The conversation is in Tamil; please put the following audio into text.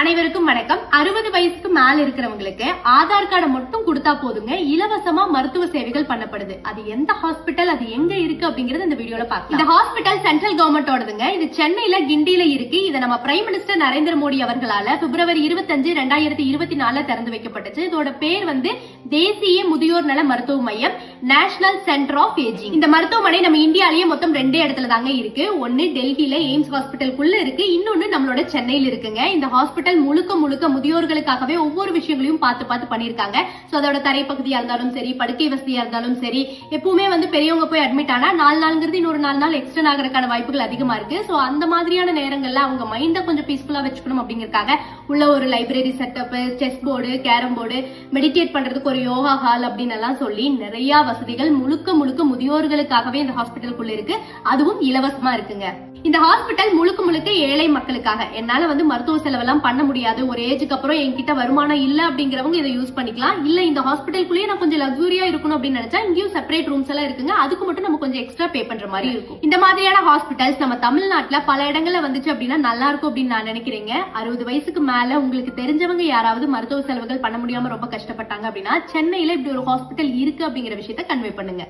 அனைவருக்கும் வணக்கம். 60 வயசுக்கு மேல இருக்கிறவங்களுக்கு ஆதார் கார்டு மட்டும் கொடுத்தா போதுங்க, இலவசமா மருத்துவ சேவைகள் பண்ணப்படுது. அது எந்த ஹாஸ்பிட்டல், அது எங்க இருக்கு அப்படிங்கறது இந்த வீடியோல பார்க்கலாம். இந்த ஹாஸ்பிட்டல் சென்ட்ரல் கவர்மெண்டோடதுங்க. இது சென்னையில கிண்டியில இருக்கு. இதை நம்ம பிரைம் மினிஸ்டர் நரேந்திர மோடி அவர்களால பிப்ரவரி 25, 2024 திறந்து வைக்கப்பட்டுச்சு. இதோட பேர் தேசிய முதியோர் நல மருத்துவ மையம், நேஷனல் சென்டர் ஆஃப் ஏஜிங். இந்த மருத்துவமனை நம்ம இந்தியாலேயே மொத்தம் 2 இடத்துல தாங்க இருக்கு. ஒன்னு டெல்லியில எய்ம்ஸ் ஹாஸ்பிட்டலுக்குள்ள இருக்கு, இன்னொன்னு நம்மளோட சென்னையில இருக்குங்க. இந்த ஹாஸ்பிட்டல் முழுக்க முழுக்க முதியோர்களுக்காகவே ஒவ்வொரு விஷயங்களையும் பார்த்து பண்ணிருக்காங்க. சோ அதோட தரைப்பகுதியா இருந்தாலும் சரி, படுக்கை வசதியா இருந்தாலும் சரி, எப்பவுமே பெரியவங்க போய் அட்மிட் ஆனா 4 நாள்ங்கிறது இன்னொரு 4 நாள் எக்ஸ்ட்ரா ஆகிறதுக்கான வாய்ப்புகள் அதிகமா இருக்கு. சோ அந்த மாதிரியான நேரங்கள்ல அவங்க மைண்ட கொஞ்சம் பீஸ்ஃபுல்லா வச்சுக்கணும் அப்படிங்கறதுக்காக உள்ள ஒரு library setup, chess board, carrom board, meditate பண்றதுக்கு ஒரு யோகா ஹால் அப்படின்னு எல்லாம் சொல்லி நிறைய வசதிகள் முழுக்க முழுக்க முதியோர்களுக்காகவே இந்த ஹாஸ்பிட்டலுக்குள்ள இருக்கு. அதுவும் இலவசமா இருக்குங்க. இந்த ஹாஸ்பிட்டல் முழுக்க முழுக்க ஏழை மக்களுக்காக. என்னால மருத்துவ செலவெல்லாம் பண்ண முடியாது, ஒரு ஏஜுக்கு அப்புறம் என்கிட்ட வருமானம் இல்ல அப்படிங்கிறவங்க இதை யூஸ் பண்ணிக்கலாம். இல்ல இந்த ஹாஸ்பிட்டலுக்குள்ளேயே நான் கொஞ்சம் லக்ஸூரியா இருக்கணும் அப்படின்னு நினைச்சா இங்கேயும் செப்பரேட் ரூம்ஸ் எல்லாம் இருக்குங்க. அதுக்கு மட்டும் நம்ம கொஞ்சம் எக்ஸ்ட்ரா பே பண்ற மாதிரி இருக்கும். இந்த மாதிரியான ஹாஸ்பிட்டல்ஸ் நம்ம தமிழ்நாட்டுல பல இடங்கள்ல வந்துச்சு அப்படின்னா நல்லா இருக்கும் அப்படின்னு நான் நினைக்கிறேங்க. 60 வயசுக்கு மேல உங்களுக்கு தெரிஞ்சவங்க யாராவது மருத்துவ செலவுகள் பண்ண முடியாம ரொம்ப கஷ்டப்பட்டாங்க அப்படின்னா சென்னையில இப்படி ஒரு ஹாஸ்பிட்டல் இருக்கு அப்படிங்கிற விஷயத்த கன்வே பண்ணுங்க.